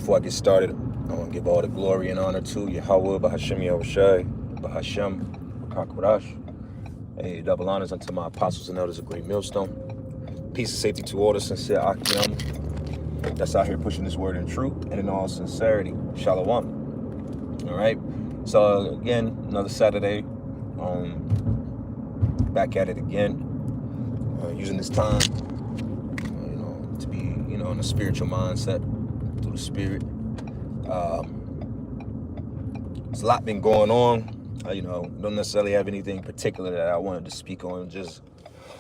Before I get started, I want to give all the glory and honor to Yahweh, Bahashem Yahushai, Bahashem Kakwarash. Hey, double honors unto my apostles and elders of Great Millstone. Peace and safety to all the sincere Akim that's out here pushing this word in truth and in all sincerity. Shalom. All right. So again, another Saturday. Back at it again. Using this time, to be, in a spiritual mindset through the spirit. There's a lot been going on. Don't necessarily have anything particular that I wanted to speak on, just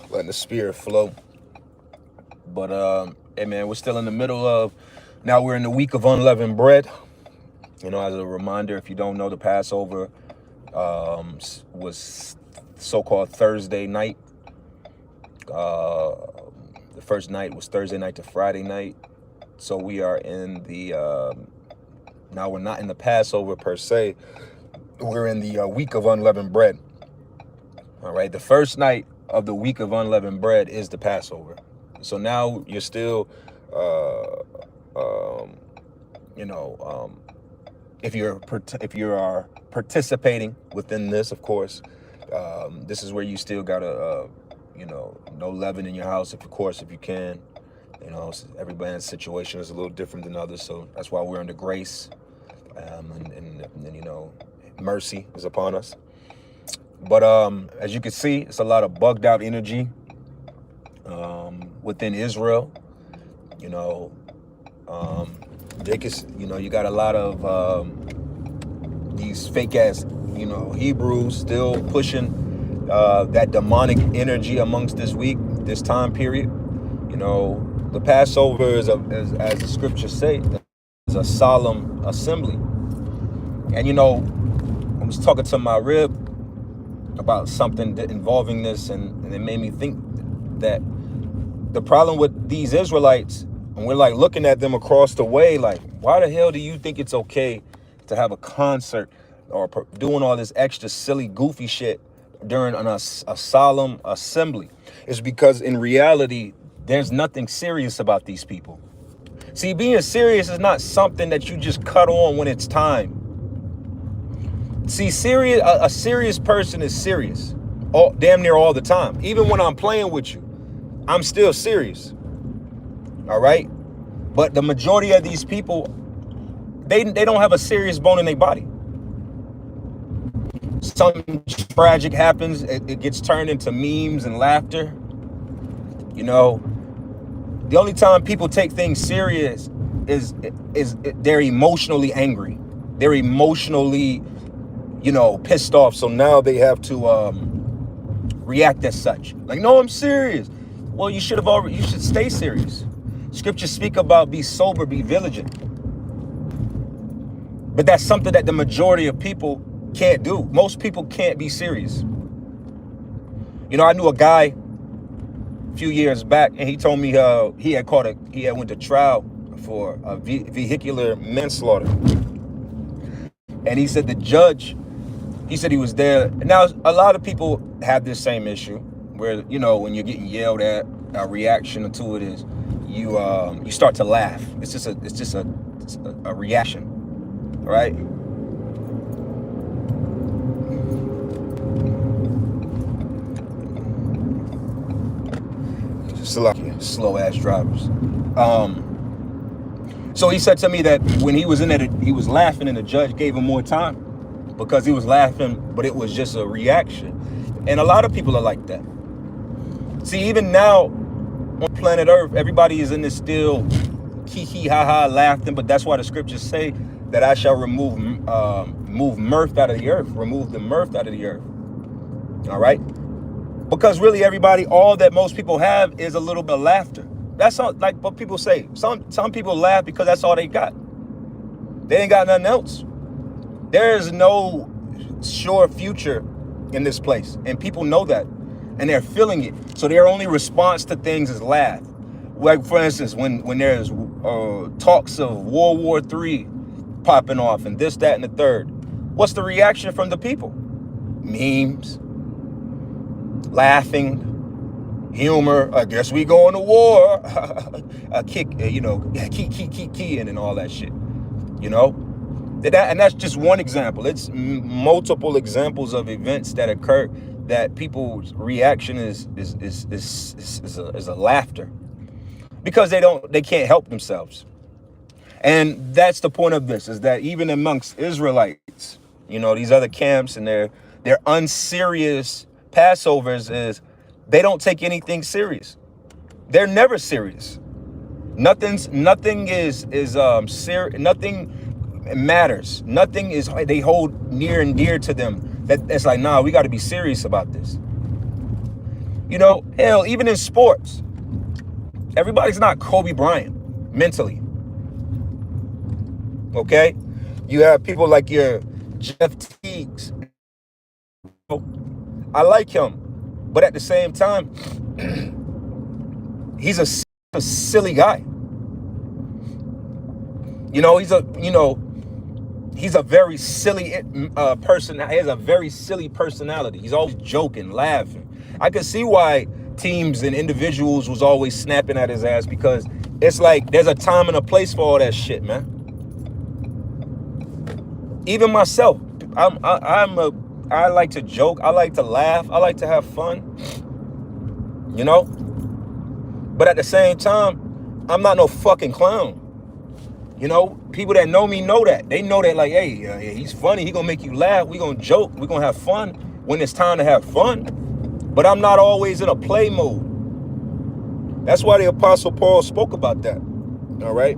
letting the spirit flow. But hey man, we're still in the middle of, now we're in the week of unleavened bread. As a reminder, if you don't know, the Passover was so-called Thursday night. The first night was Thursday night to Friday night. So we are in the, now we're not in the Passover per se. We're in the week of unleavened bread. All right. The first night of the week of unleavened bread is the Passover. So now you're still, if you are participating within this, of course, this is where you still gotta, no leaven in your house, if you can. Everybody's situation is a little different than others, so that's why we're under grace, and mercy is upon us. But as you can see, it's a lot of bugged out energy within Israel. You got a lot of these fake ass, Hebrews still pushing that demonic energy amongst this time period. The Passover is, as the scriptures say, is a solemn assembly. And I was talking to my rib about something involving this, and it made me think that the problem with these Israelites, and we're like looking at them across the way, like, why the hell do you think it's okay to have a concert or doing all this extra silly, goofy shit during a solemn assembly? It's because in reality, there's nothing serious about these people. See, being serious is not something that you just cut on when it's time. See, a serious person is serious damn near all the time. Even when I'm playing with you, I'm still serious. All right? But the majority of these people, they don't have a serious bone in their body. Something tragic happens, it gets turned into memes and laughter. The only time people take things serious is they're emotionally angry. They're emotionally, pissed off. So now they have to react as such. Like, no, I'm serious. Well, you should stay serious. Scriptures speak about be sober, be vigilant. But that's something that the majority of people can't do. Most people can't be serious. I knew a guy a few years back, and he told me he had went to trial for a vehicular manslaughter. And he said the judge, he said he was there. Now, a lot of people have this same issue where, when you're getting yelled at, a reaction to it is you start to laugh. It's just a reaction, right? Slow ass drivers. So he said to me that when he was in it, he was laughing, and the judge gave him more time because he was laughing, but it was just a reaction. And a lot of people are like that. See, even now on planet Earth, everybody is in this still kiki ha ha laughing, but that's why the scriptures say that I shall move mirth out of the earth, remove the mirth out of the earth. All right. Because really everybody, all that most people have is a little bit of laughter. That's all, like what people say. Some people laugh because that's all they got. They ain't got nothing else. There is no sure future in this place. And people know that. And they're feeling it. So their only response to things is laugh. Like, for instance, when there's talks of World War III popping off and this, that, and the third, what's the reaction from the people? Memes. Laughing, humor, I guess we going to war, key, and all that shit. you know? And that's just one example. It's multiple examples of events that occur that people's reaction is a laughter because they can't help themselves. And that's the point of this, is that even amongst Israelites, you know, these other camps and their unserious Passovers is they don't take anything serious. They're never serious. Nothing matters. Nothing is they hold near and dear to them. That's like, nah, we got to be serious about this. You know, hell, even in sports, everybody's not Kobe Bryant mentally. Okay, you have people like your Jeff Teagues. I like him, but at the same time, he's a silly guy. You know, he's a very silly person. He has a very silly personality. He's always joking, laughing. I could see why teams and individuals was always snapping at his ass, because it's like there's a time and a place for all that shit, man. Even myself, I like to joke. I like to laugh. I like to have fun. You know? But at the same time, I'm not no fucking clown. You know, people that know me know that. They know that, like, hey, he's funny. He gonna make you laugh. We gonna joke. We gonna have fun when it's time to have fun. But I'm not always in a play mode. That's why the Apostle Paul spoke about that. All right?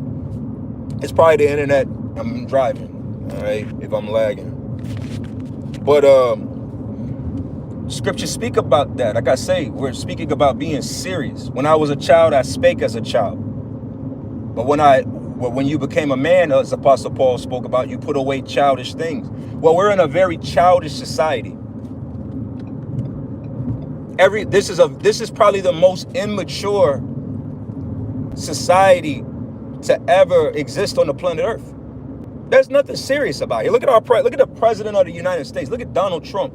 It's probably the internet. I'm driving. All right? If I'm lagging. But scriptures speak about that. Like I say, we're speaking about being serious. When I was a child, I spake as a child. But when you became a man, as Apostle Paul spoke about, you put away childish things. Well, we're in a very childish society. This is probably the most immature society to ever exist on the planet Earth. There's nothing serious about it. Look at the president of the United States. Look at Donald Trump.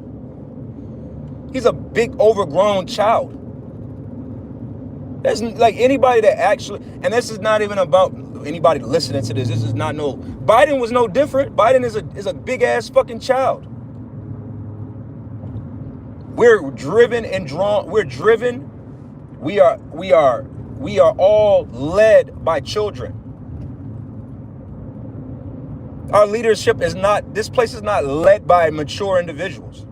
He's a big overgrown child. There's like anybody that actually, and this is not even about anybody listening to this. This is not no, Biden was no different. Biden is a big ass fucking child. We're driven and drawn. We're driven. We are all led by children. Our leadership is not, this place is not led by mature individuals.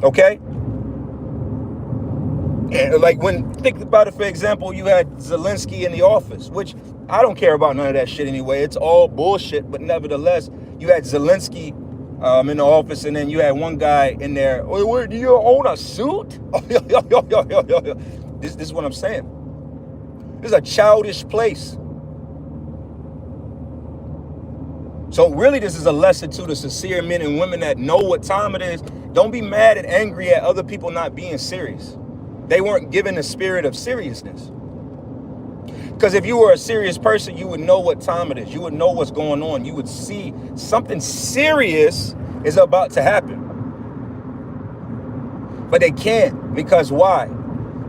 Okay? And like think about it, for example, you had Zelensky in the office, which I don't care about none of that shit anyway. It's all bullshit, but nevertheless, you had Zelensky in the office, and then you had one guy in there, oh, wait, do you own a suit? This is what I'm saying. This is a childish place. So really, this is a lesson to the sincere men and women that know what time it is. Don't be mad and angry at other people not being serious. They weren't given the spirit of seriousness. Because if you were a serious person, you would know what time it is. You would know what's going on. You would see something serious is about to happen. But they can't, because why?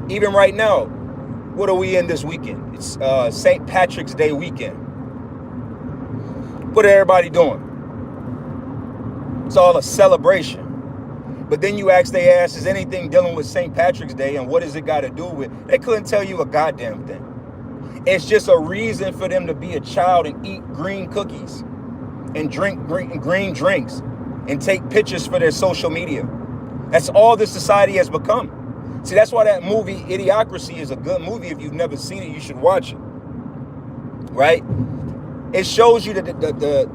Even right now, what are we in this weekend? It's St. Patrick's Day weekend. What are everybody doing? It's all a celebration. But then you ask their ass, is anything dealing with St. Patrick's Day, and what does it got to do with? They couldn't tell you a goddamn thing. It's just a reason for them to be a child and eat green cookies and drink green drinks and take pictures for their social media. That's all this society has become. See, that's why that movie Idiocracy is a good movie. If you've never seen it, you should watch it. Right? It shows you that the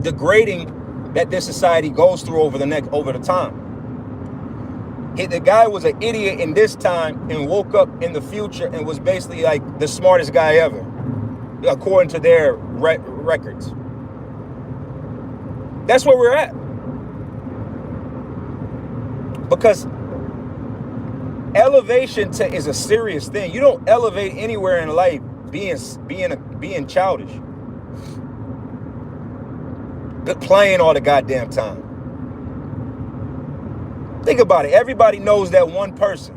degrading that this society goes through over the time. The guy was an idiot in this time and woke up in the future and was basically like the smartest guy ever, according to their records. That's where we're at. Because elevation is a serious thing. You don't elevate anywhere in life being childish. Playing all the goddamn time. Think about it. Everybody knows that one person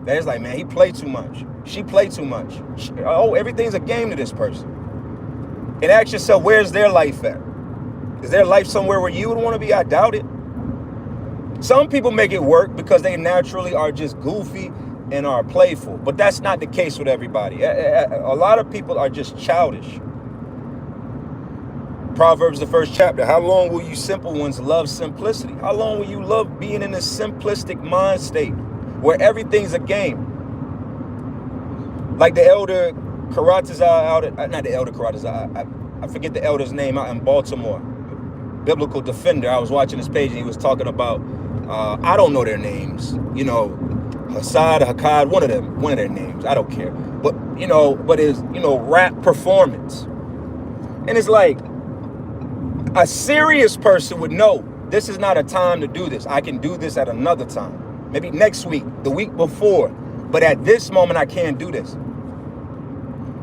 That's like, man, he played too much. She played too much. Everything's a game to this person. And ask yourself, where's their life at? Is their life somewhere where you would want to be? I doubt it. Some people make it work because they naturally are just goofy and are playful. But that's not the case with everybody. A lot of people are just childish. Proverbs, the 1st chapter. How long will you simple ones love simplicity? How long will you love being in a simplistic mind state where everything's a game? Like the elder Karatazar not the elder Karatazar, I forget the elder's name out in Baltimore, biblical defender. I was watching his page and he was talking about, I don't know their names, Hassad, Hakkad, one of their names, I don't care. But, but his, rap performance. And it's like, a serious person would know this is not a time to do this. I can do this at another time. Maybe next week, the week before. But at this moment, I can't do this.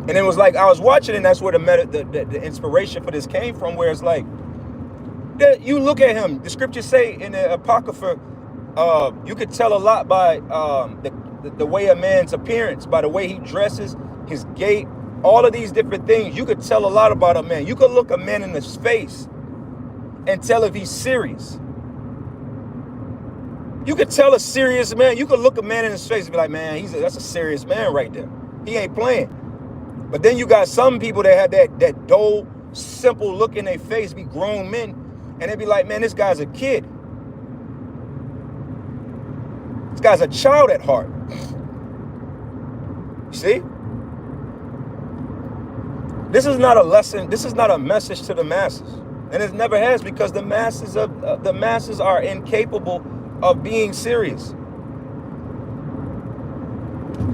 And it was like, I was watching, and that's where the inspiration for this came from, where it's like, you look at him, the scriptures say in the Apocrypha, you could tell a lot by the way a man's appearance, by the way he dresses, his gait, all of these different things. You could tell a lot about a man. You could look a man in his face and tell if he's serious. You could tell a serious man. You could look a man in his face and be like, man, that's a serious man right there. He ain't playing. But then you got some people that have that dull, simple look in their face, be grown men, and they be like, man, this guy's a kid. This guy's a child at heart. You see? This is not a lesson. This is not a message to the masses. And it never has, because the masses are incapable of being serious.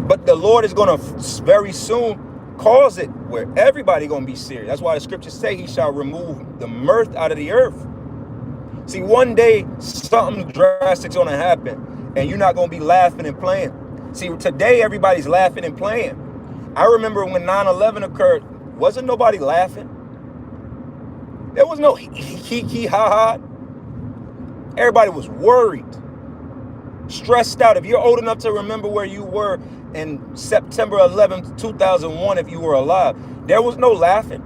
But the Lord is going to very soon cause it where everybody going to be serious. That's why the scriptures say he shall remove the mirth out of the earth. See, one day something drastic's going to happen and you're not going to be laughing and playing. See, today everybody's laughing and playing. I remember when 9/11 occurred, wasn't nobody laughing. There was no hee ha ha. Everybody was worried, stressed out. If you're old enough to remember where you were in September 11th, 2001, if you were alive, there was no laughing.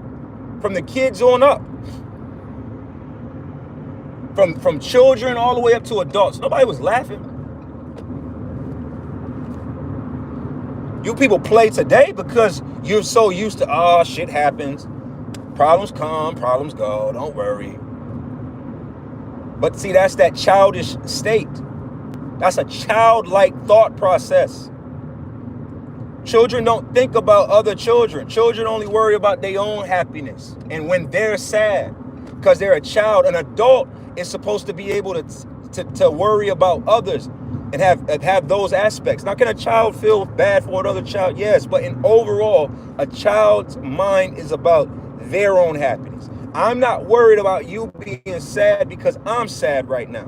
From the kids on up, from children all the way up to adults, nobody was laughing. You people play today because you're so used to, oh, shit happens. Problems come, problems go, don't worry. But see, that's that childish state. That's a childlike thought process. Children don't think about other children. Children only worry about their own happiness. And when they're sad, because they're a child, an adult is supposed to be able to worry about others and have those aspects. Now, can a child feel bad for another child? Yes, but in overall, a child's mind is about their own happiness. I'm not worried about you being sad because I'm sad right now.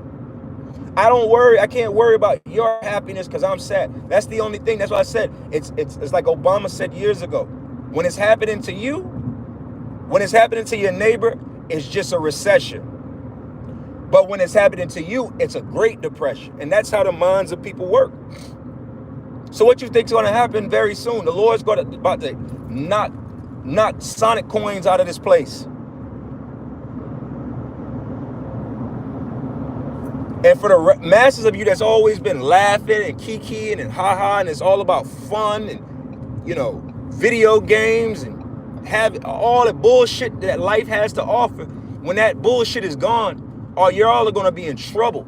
I can't worry about your happiness because I'm sad. That's the only thing. That's why I said it's like Obama said years ago. When it's happening to you, when it's happening to your neighbor, it's just a recession. But when it's happening to you, it's a Great Depression. And that's how the minds of people work. So what you think is going to happen very soon? The Lord's about to knock Sonic coins out of this place. And for the masses of you that's always been laughing and kikiing and ha-ha, and it's all about fun and, video games and have all the bullshit that life has to offer, when that bullshit is gone, you're all going to be in trouble.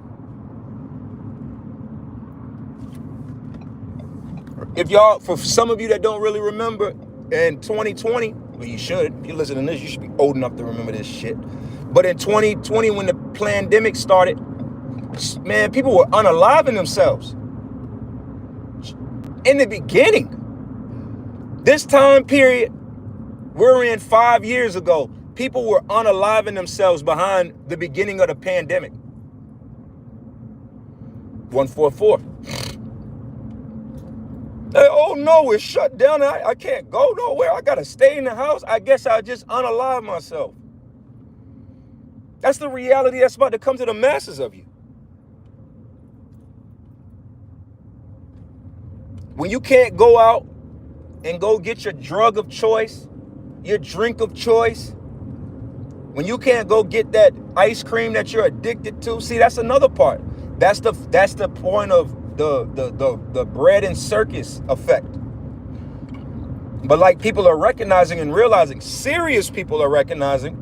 For some of you that don't really remember, in 2020, well, you should. If you're listening to this, you should be old enough to remember this shit. But in 2020, when the pandemic started, man, people were unaliving themselves. In the beginning, this time period we're in 5 years ago, people were unaliving themselves behind the beginning of the pandemic. 144. Oh no, it's shut down. I can't go nowhere. I gotta stay in the house. I guess I'll just unalive myself. That's the reality that's about to come to the masses of you. When you can't go out and go get your drug of choice, your drink of choice, when you can't go get that ice cream that you're addicted to, see, that's another part. That's the point of the bread and circus effect. But like people are recognizing and realizing, serious people are recognizing,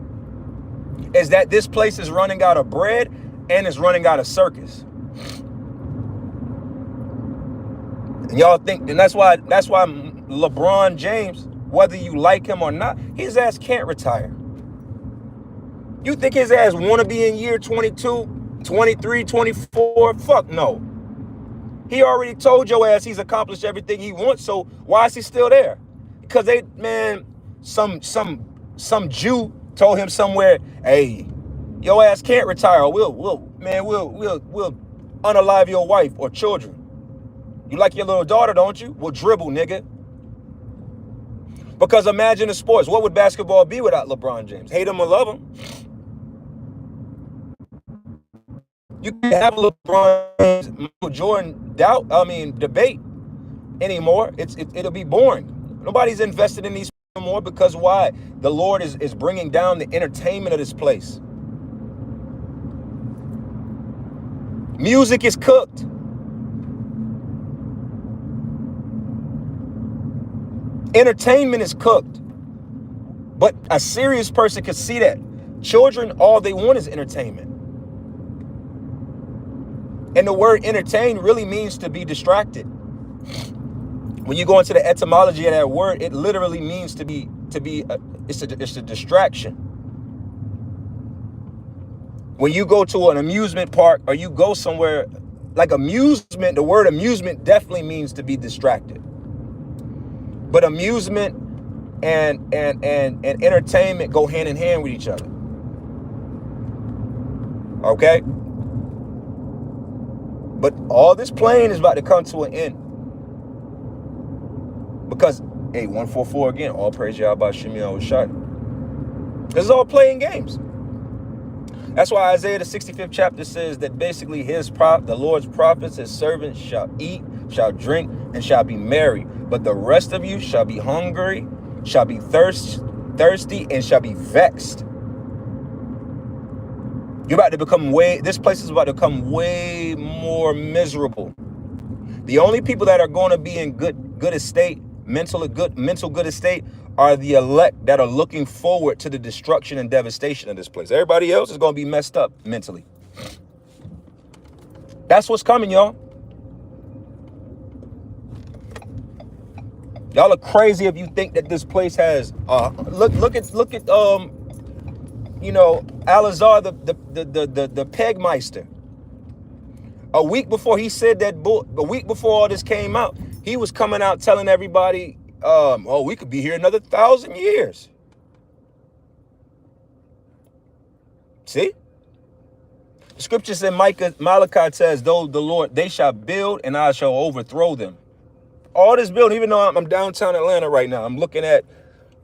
is that this place is running out of bread and is running out of circus. And y'all think, and that's why LeBron James, whether you like him or not, his ass can't retire. You think his ass want to be in year 22, 23, 24? Fuck no. He already told your ass he's accomplished everything he wants, so why is he still there? Because some Jew told him somewhere, hey, your ass can't retire, or we'll unalive your wife or children. You like your little daughter, don't you? We'll dribble, nigga. Because imagine the sports. What would basketball be without LeBron James? Hate him or love him? You can't have LeBron James, Michael Jordan debate anymore. It'll be boring. Nobody's invested in these anymore because why? The Lord is bringing down the entertainment of this place. Music is cooked. Entertainment is cooked. But a serious person could see that. Children, all they want is entertainment. And the word entertain really means to be distracted. When you go into the etymology of that word, it literally means it's a distraction. When you go to an amusement park or you go somewhere like amusement, the word amusement definitely means to be distracted. But amusement and entertainment go hand in hand with each other. Okay? But all this playing is about to come to an end. Because, hey, 144 again, all praise Yahweh Shemi Shai. This is all playing games. That's why Isaiah the 65th chapter says that basically the Lord's prophets, his servants shall eat, shall drink, and shall be merry. But the rest of you shall be hungry, shall be thirsty, and shall be vexed. This place is about to become way more miserable. The only people that are going to be in good estate, mental good estate, are the elect that are looking forward to the destruction and devastation of this place. Everybody else is going to be messed up mentally. That's what's coming, y'all. Y'all are crazy if you think that this place has look at Alazar the Pegmeister. A week before he said that a week before all this came out, he was coming out telling everybody, we could be here another 1,000 years. See? The scripture said, Malachi says, though the Lord, they shall build and I shall overthrow them. All this building, even though I'm downtown Atlanta right now, I'm looking at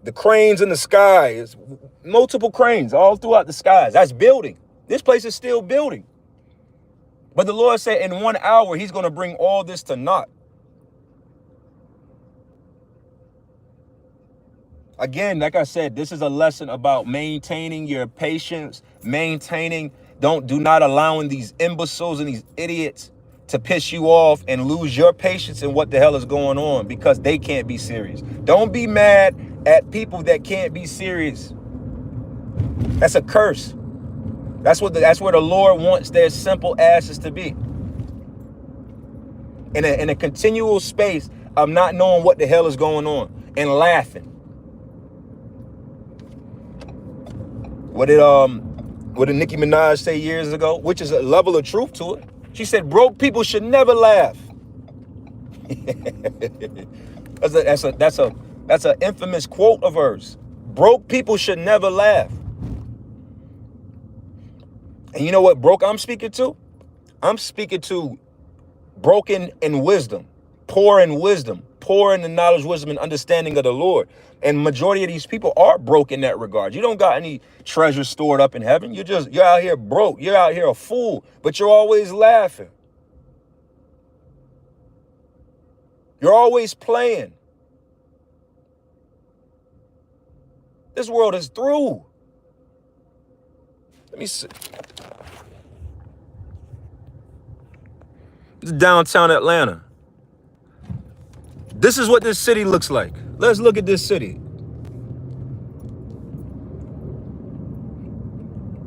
the cranes in the sky. It's multiple cranes all throughout the skies. That's building. This place is still building. But the Lord said in 1 hour, he's going to bring all this to naught. Again, like I said, this is a lesson about maintaining your patience, do not allowing these imbeciles and these idiots to piss you off and lose your patience in what the hell is going on because they can't be serious. Don't be mad at people that can't be serious. That's a curse. That's where the Lord wants their simple asses to be. In a continual space of not knowing what the hell is going on and laughing. What did Nicki Minaj say years ago? Which is a level of truth to it. She said, broke people should never laugh. That's an infamous quote of hers. Broke people should never laugh. And you know what broke I'm speaking to? I'm speaking to broken in wisdom, poor in the knowledge, wisdom, and understanding of the Lord. And majority of these people are broke in that regard. You don't got any treasure stored up in heaven. You're out here broke. You're out here a fool, but you're always laughing. You're always playing. This world is through. Let me see. This is downtown Atlanta. This is what this city looks like. Let's look at this city.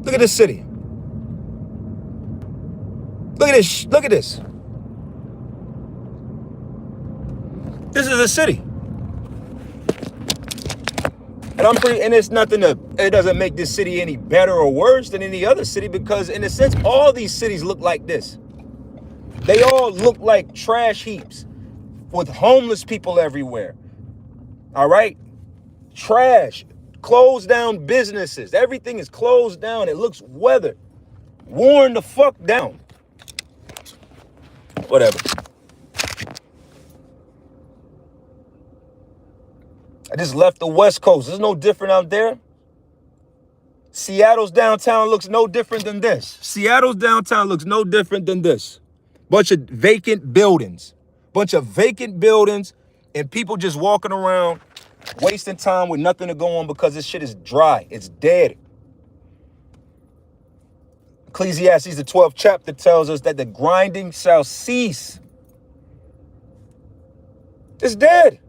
Look at this city. Look at this. Look at this. This is a city. And it's nothing it doesn't make this city any better or worse than any other city, because in a sense, all these cities look like this. They all look like trash heaps with homeless people everywhere. All right? Trash, closed down businesses. Everything is closed down. It looks weathered, worn the fuck down. Whatever. I just left the West Coast. It's no different out there. Seattle's downtown looks no different than this. Seattle's downtown looks no different than this. Bunch of vacant buildings. Bunch of vacant buildings and people just walking around wasting time with nothing to go on because this shit is dry. It's dead. Ecclesiastes, the 12th chapter, tells us that the grinding shall cease. It's dead.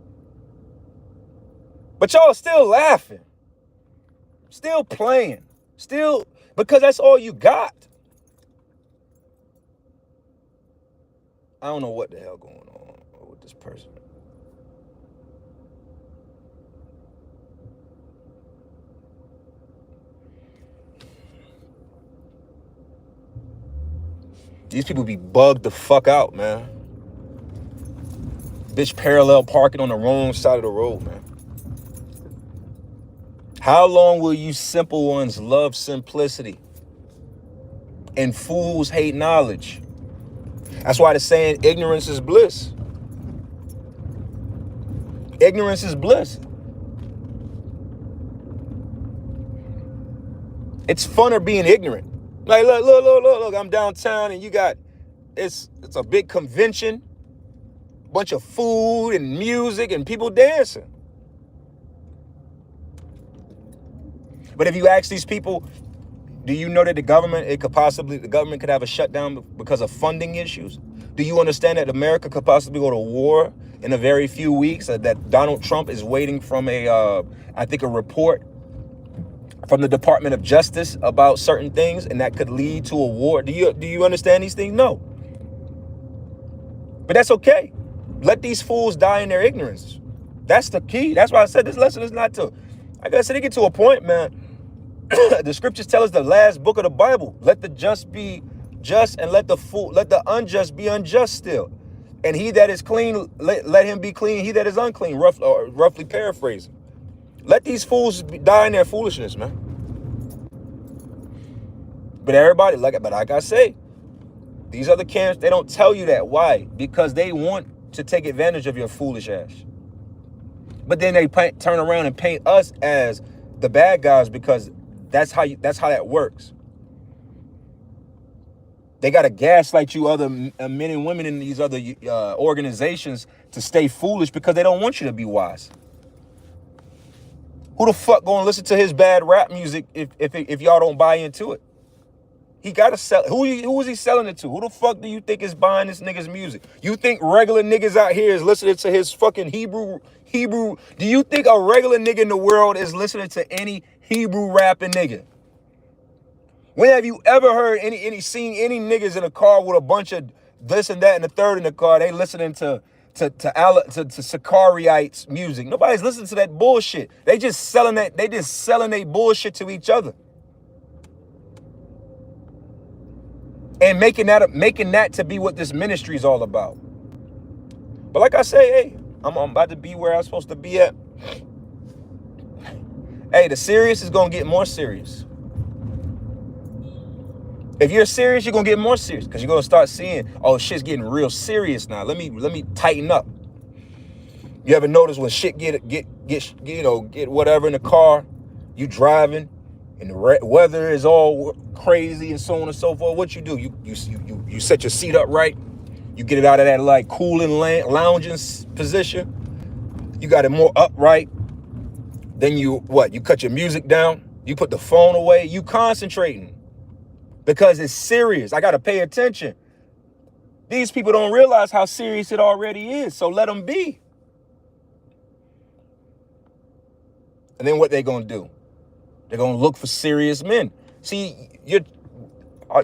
But y'all are still laughing, still playing, still, because that's all you got. I don't know what the hell going on with this person. These people be bugged the fuck out, man. Bitch parallel parking on the wrong side of the road, man. How long will you simple ones love simplicity and fools hate knowledge? That's why the saying, ignorance is bliss. Ignorance is bliss. It's funner being ignorant. Like, look, I'm downtown and you got, it's a big convention, bunch of food and music and people dancing. But if you ask these people, do you know that the government could have a shutdown because of funding issues? Do you understand that America could possibly go to war in a very few weeks? That Donald Trump is waiting from a report from the Department of Justice about certain things, and that could lead to a war. Do you understand these things? No. But that's okay. Let these fools die in their ignorance. That's the key. That's why I said this lesson is not to, like I said, it get to a point, man. The scriptures tell us the last book of the Bible. Let the just be just and let the unjust be unjust still. And he that is clean, let him be clean. He that is unclean, roughly paraphrasing. Let these fools die in their foolishness, man. But everybody, like I say, these other camps, they don't tell you that. Why? Because they want to take advantage of your foolish ass. But then they turn around and paint us as the bad guys because that's how that works. They got to gaslight you other men and women in these other organizations to stay foolish because they don't want you to be wise. Who the fuck gonna listen to his bad rap music if y'all don't buy into it? He gotta sell. Who is he selling it to? Who the fuck do you think is buying this nigga's music? You think regular niggas out here is listening to his fucking Hebrew? Do you think a regular nigga in the world is listening to any Hebrew rapping nigga? When have you ever heard seen any niggas in a car with a bunch of this and that and the third in the car? They listening to Sicariites music. Nobody's listening to that bullshit. They just selling their bullshit to each other. And making that to be what this ministry is all about. But like I say, hey, I'm about to be where I'm supposed to be at. Hey, the serious is gonna get more serious. If you're serious, you're gonna get more serious because you're gonna start seeing, oh, shit's getting real serious now. Let me tighten up. You ever notice when shit get whatever in the car, you driving, and the weather is all crazy and so on and so forth? What you do? You set your seat up right. You get it out of that like cooling, lounging position. You got it more upright. Then you cut your music down. You put the phone away. You concentrating because it's serious. I got to pay attention. These people don't realize how serious it already is. So let them be. And then what they going to do? They're going to look for serious men. See,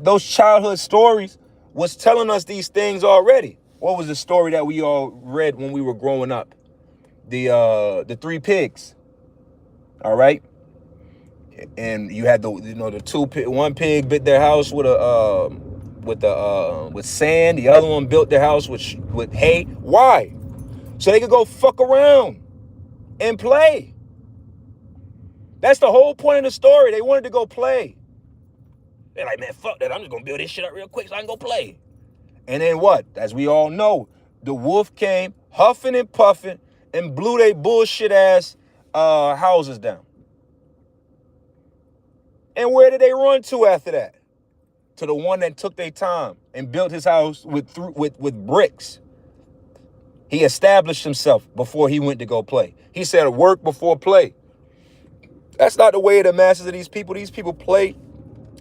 those childhood stories was telling us these things already. What was the story that we all read when we were growing up? The three pigs. All right. And you had one pig built their house with sand. The other one built their house with hay. Why? So they could go fuck around and play. That's the whole point of the story. They wanted to go play. They're like, man, fuck that. I'm just going to build this shit up real quick so I can go play. And then what? As we all know, the wolf came huffing and puffing and blew they bullshit ass houses down. And where did they run to after that? To the one that took their time and built his house with bricks. He established himself before he went to go play. He said work before play. That's not the way of the masses of these people. These people play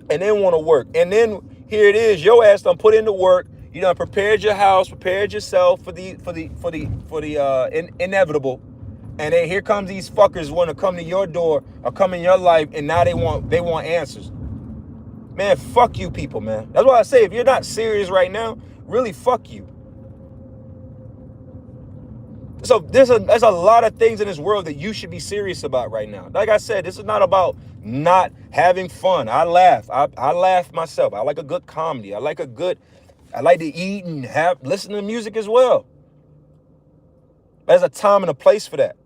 and then want to work. And then here it is. Your ass done put in the work. You done prepared your house, prepared yourself for the inevitable. And then here comes these fuckers want to come to your door or come in your life, and now they want answers. Man, fuck you people, man. That's why I say if you're not serious right now, really fuck you. So there's a lot of things in this world that you should be serious about right now. Like I said, this is not about not having fun. I laugh. I laugh myself. I like a good comedy. I like to eat and listen to music as well. There's a time and a place for that.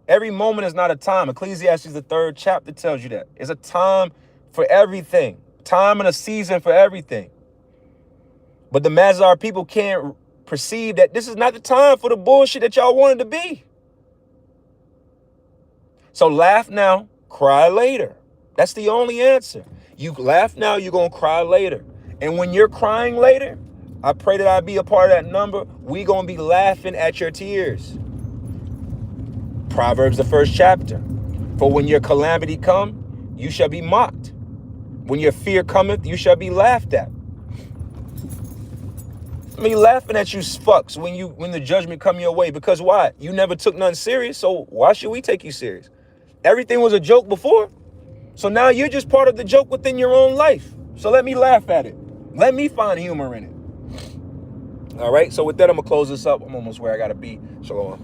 Every moment is not a time. Ecclesiastes, the 3rd chapter, tells you that. It's a time for everything. Time and a season for everything. But the masses of our people can't perceive that this is not the time for the bullshit that y'all wanted to be. So laugh now, cry later. That's the only answer. You laugh now, you're going to cry later. And when you're crying later, I pray that I be a part of that number. We going to be laughing at your tears. Proverbs, the 1st chapter. For when your calamity come, you shall be mocked. When your fear cometh, you shall be laughed at. I mean, laughing at you fucks when the judgment come your way. Because why? You never took nothing serious, so why should we take you serious? Everything was a joke before. So now you're just part of the joke within your own life. So let me laugh at it. Let me find humor in it. All right, so with that, I'm going to close this up. I'm almost where I got to be. So